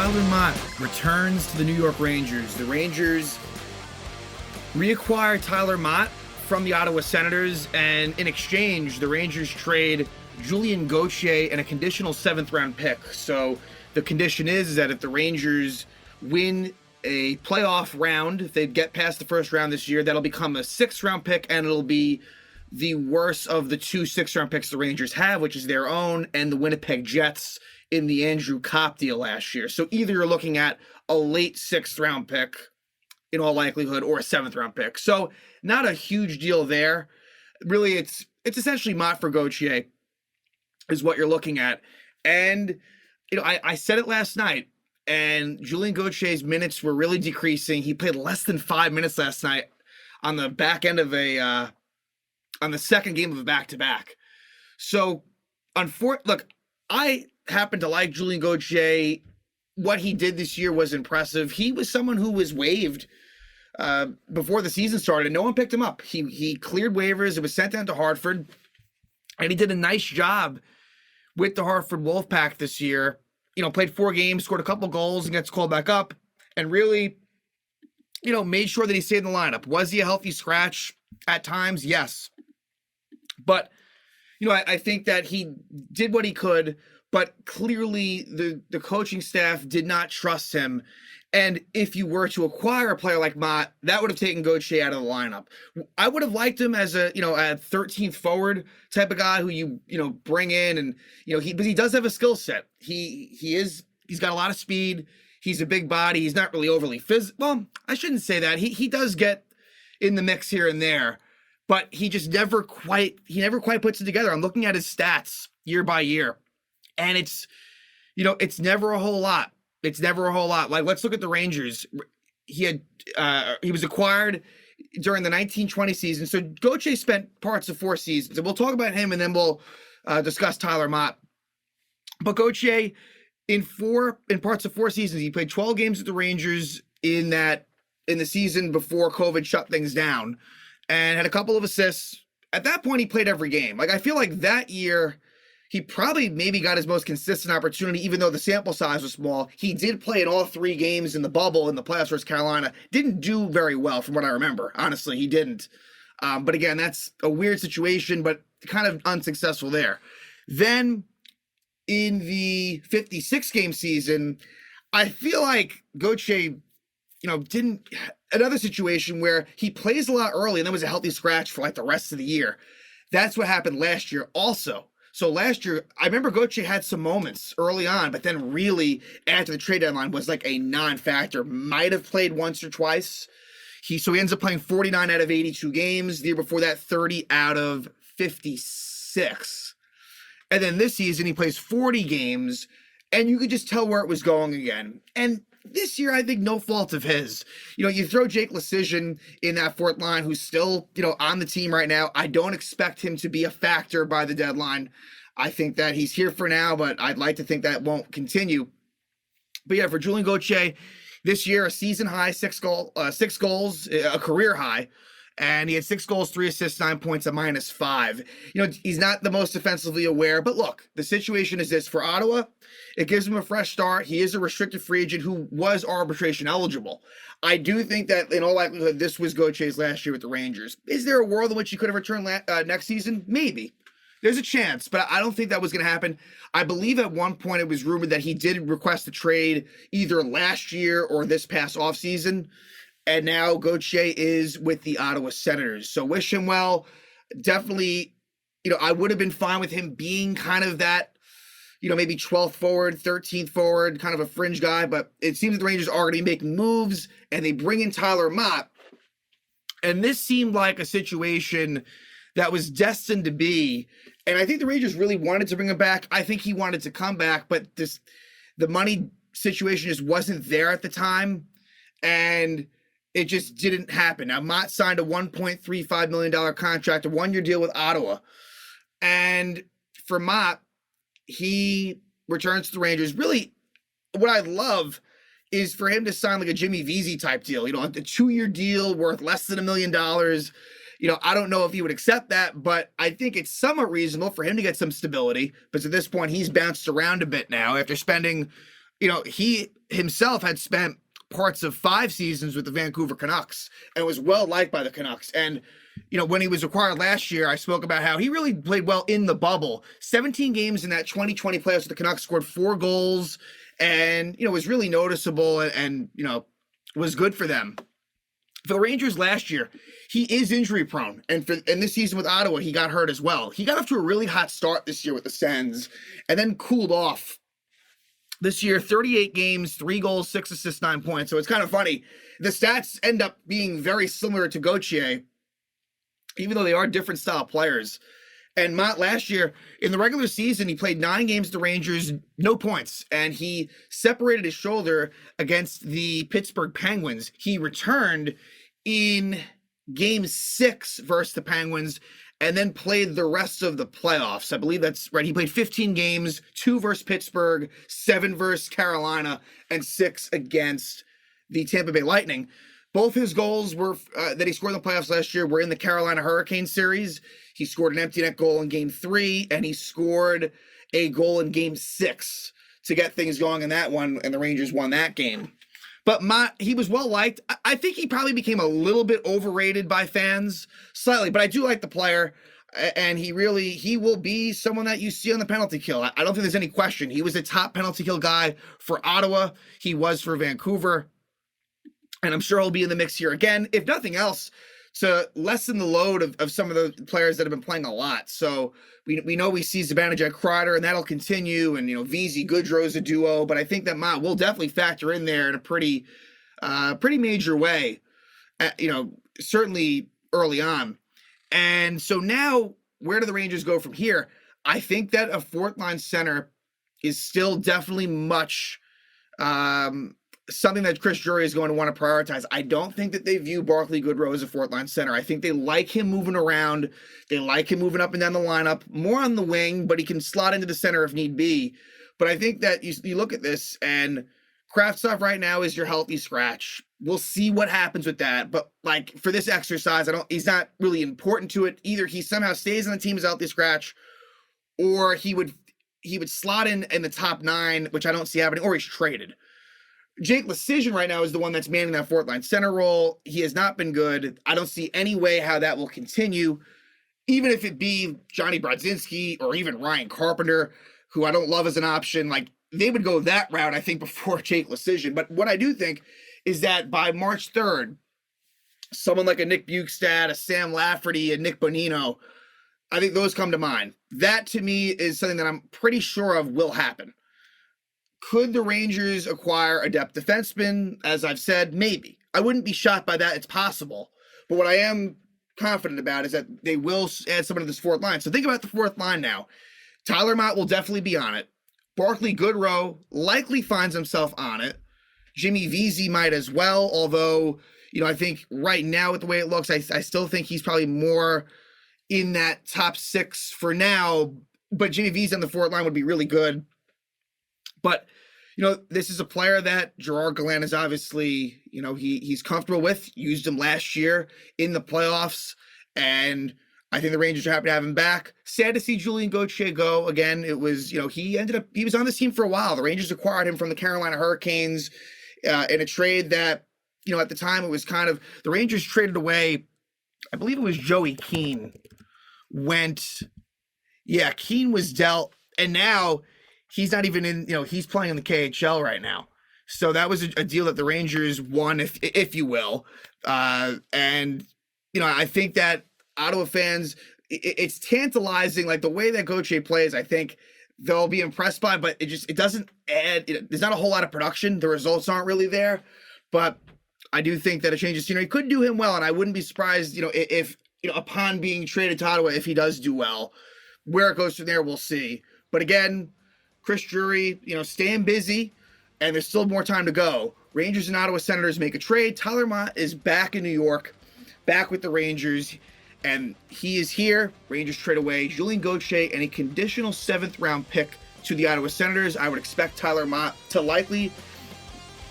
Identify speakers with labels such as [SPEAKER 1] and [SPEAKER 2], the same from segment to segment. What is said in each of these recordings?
[SPEAKER 1] Tyler Motte returns to the New York Rangers. The Rangers reacquire Tyler Motte from the Ottawa Senators, and in exchange, the Rangers trade Julien Gauthier and a conditional 7th-round pick. So the condition is that if the Rangers win a playoff round, if they get past the first round this year, that'll become a 6th-round pick, and it'll be the worst of the 2 6th-round picks the Rangers have, which is their own and the Winnipeg Jets in the Andrew Kopp deal last year. So either you're looking at a late 6th-round pick, in all likelihood, or a 7th-round pick. So not a huge deal there. Really, it's essentially Motte for Gauthier is what you're looking at. And, I said it last night, and Julien Gauthier's minutes were really decreasing. He played less than 5 minutes last night on the back end of on the second game of a back-to-back. So, look, I happen to like Julien Gauthier. What he did this year was impressive. He was someone who was waived before the season started, and no one picked him up. He cleared waivers. It was sent down to Hartford, and he did a nice job with the Hartford Wolfpack this year. Played 4 games, scored a couple goals, and gets called back up, and really, made sure that he stayed in the lineup. Was he a healthy scratch at times? Yes. But, I think that he did what he could, but clearly the coaching staff did not trust him. And if you were to acquire a player like Motte, that would have taken Gauthier out of the lineup. I would have liked him as a 13th forward type of guy who you bring in, and but he does have a skill set. He's got a lot of speed. He's a big body. He's not really overly physical. Well, I shouldn't say that. He does get in the mix here and there, but he just never quite puts it together. I'm looking at his stats year by year, and it's never a whole lot. It's never a whole lot. Like, let's look at the Rangers. He was acquired during the 1920 season. So Gauthier spent parts of 4 seasons, and we'll talk about him, and then we'll discuss Tyler Motte. But Gauthier, in parts of 4 seasons, he played 12 games with the Rangers in the season before COVID shut things down, and had a couple of assists. At that point, he played every game. Like, I feel like that year, he probably maybe got his most consistent opportunity, even though the sample size was small. He did play in all 3 games in the bubble in the playoffs versus Carolina. Didn't do very well from what I remember. Honestly, he didn't. But again, that's a weird situation, but kind of unsuccessful there. Then in the 56-game season, I feel like Gauthier, didn't... Another situation where he plays a lot early and then was a healthy scratch for like the rest of the year. That's what happened last year also. So last year, I remember Gauthier had some moments early on, but then really after the trade deadline was like a non-factor. Might have played once or twice. He ends up playing 49 out of 82 games. The year before that, 30 out of 56. And then this season, he plays 40 games, and you could just tell where it was going again. And this year, I think no fault of his. You throw Jake Lecision in that 4th line, who's still, on the team right now. I don't expect him to be a factor by the deadline. I think that he's here for now, but I'd like to think that won't continue. But yeah, for Julien Gauthier, this year, a season high, 6 goals, a career high. And he had 6 goals, 3 assists, 9 points, a -5. He's not the most offensively aware, but look, the situation is this. For Ottawa, it gives him a fresh start. He is a restricted free agent who was arbitration eligible. I do think that, in all likelihood, this was Gauthier's last year with the Rangers. Is there a world in which he could have returned next season? Maybe. There's a chance, but I don't think that was going to happen. I believe at one point it was rumored that he did request a trade either last year or this past offseason. And now Gauthier is with the Ottawa Senators. So wish him well. Definitely, I would have been fine with him being kind of that, maybe 12th forward, 13th forward, kind of a fringe guy. But it seems the Rangers are already making moves, and they bring in Tyler Motte. And this seemed like a situation that was destined to be. And I think the Rangers really wanted to bring him back. I think he wanted to come back, but the money situation just wasn't there at the time. And it just didn't happen. Now, Motte signed a $1.35 million contract, a 1-year deal with Ottawa. And for Motte, he returns to the Rangers. Really, what I love is for him to sign like a Jimmy Vesey type deal, a 2-year deal worth less than $1 million. I don't know if he would accept that, but I think it's somewhat reasonable for him to get some stability. But at this point, he's bounced around a bit now after spending he himself had spent parts of 5 seasons with the Vancouver Canucks and was well liked by the Canucks. And, when he was acquired last year, I spoke about how he really played well in the bubble. 17 games in that 2020 playoffs with the Canucks, scored 4 goals and, was really noticeable and was good for them. For the Rangers last year, he is injury prone. And this season with Ottawa, he got hurt as well. He got off to a really hot start this year with the Sens and then cooled off. This year, 38 games, 3 goals, 6 assists, 9 points. So it's kind of funny. The stats end up being very similar to Gauthier, even though they are different style players. And Motte last year, in the regular season, he played 9 games with the Rangers, no points. And he separated his shoulder against the Pittsburgh Penguins. He returned in Game 6 versus the Penguins and then played the rest of the playoffs. I believe that's right. He played 15 games, 2 versus Pittsburgh, 7 versus Carolina, and 6 against the Tampa Bay Lightning. Both his goals were that he scored in the playoffs last year were in the Carolina Hurricane series. He scored an empty net goal in Game 3, and he scored a goal in Game 6 to get things going in that one, and the Rangers won that game. But he was well-liked. I think he probably became a little bit overrated by fans, slightly, but I do like the player, and he will be someone that you see on the penalty kill. I don't think there's any question. He was a top penalty kill guy for Ottawa. He was for Vancouver, and I'm sure he'll be in the mix here again, if nothing else, to lessen the load of some of the players that have been playing a lot. So we know we see Zibanejad, Kreider, and that'll continue. And, Vesey, Goodrow's a duo. But I think that Motte will definitely factor in there in a pretty major way, certainly early on. And so now, where do the Rangers go from here? I think that a fourth-line center is still definitely much something that Chris Drury is going to want to prioritize. I don't think that they view Barclay Goodrow as a fourth-line center. I think they like him moving around. They like him moving up and down the lineup, more on the wing, but he can slot into the center if need be. But I think that you look at this, and Kravtsov right now is your healthy scratch. We'll see what happens with that. But, for this exercise, he's not really important to it. Either he somehow stays on the team as a healthy scratch, or he would slot in the top 9, which I don't see happening, or he's traded. Jake Leschyshyn right now is the one that's manning that fourth-line center role. He has not been good. I don't see any way how that will continue, even if it be Johnny Brodzinski or even Ryan Carpenter, who I don't love as an option. They would go that route, I think, before Jake Leschyshyn. But what I do think is that by March 3rd, someone like a Nick Bukestad, a Sam Lafferty, a Nick Bonino, I think those come to mind. That, to me, is something that I'm pretty sure of will happen. Could the Rangers acquire a depth defenseman? As I've said, maybe. I wouldn't be shocked by that. It's possible. But what I am confident about is that they will add someone to this fourth line. So think about the fourth line now. Tyler Motte will definitely be on it. Barclay Goodrow likely finds himself on it. Jimmy Vesey might as well, although, I think right now with the way it looks, I still think he's probably more in that top 6 for now. But Jimmy Vesey on the fourth line would be really good. But, this is a player that Gerard Gallant is obviously, he's comfortable with, used him last year in the playoffs, and I think the Rangers are happy to have him back. Sad to see Julien Gauthier go. Again, it was, he was on this team for a while. The Rangers acquired him from the Carolina Hurricanes in a trade that, at the time it was kind of, the Rangers traded away, I believe it was Joey Keane Keane was dealt, and now he's not even in, he's playing in the KHL right now. So that was a deal that the Rangers won, if you will. And, I think that Ottawa fans, it's tantalizing, the way that Gauthier plays, I think they'll be impressed by, but it doesn't add, there's not a whole lot of production. The results aren't really there, but I do think that a change of scenery could do him well. And I wouldn't be surprised, if, upon being traded to Ottawa, if he does do well. Where it goes from there, we'll see. But again, Chris Drury, staying busy, and there's still more time to go. Rangers and Ottawa Senators make a trade. Tyler Motte is back in New York, back with the Rangers, and he is here. Rangers trade away Julien Gauthier and a conditional 7th-round pick to the Ottawa Senators. I would expect Tyler Motte to likely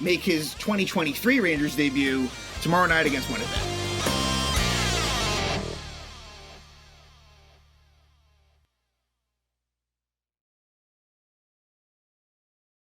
[SPEAKER 1] make his 2023 Rangers debut tomorrow night against Winnipeg.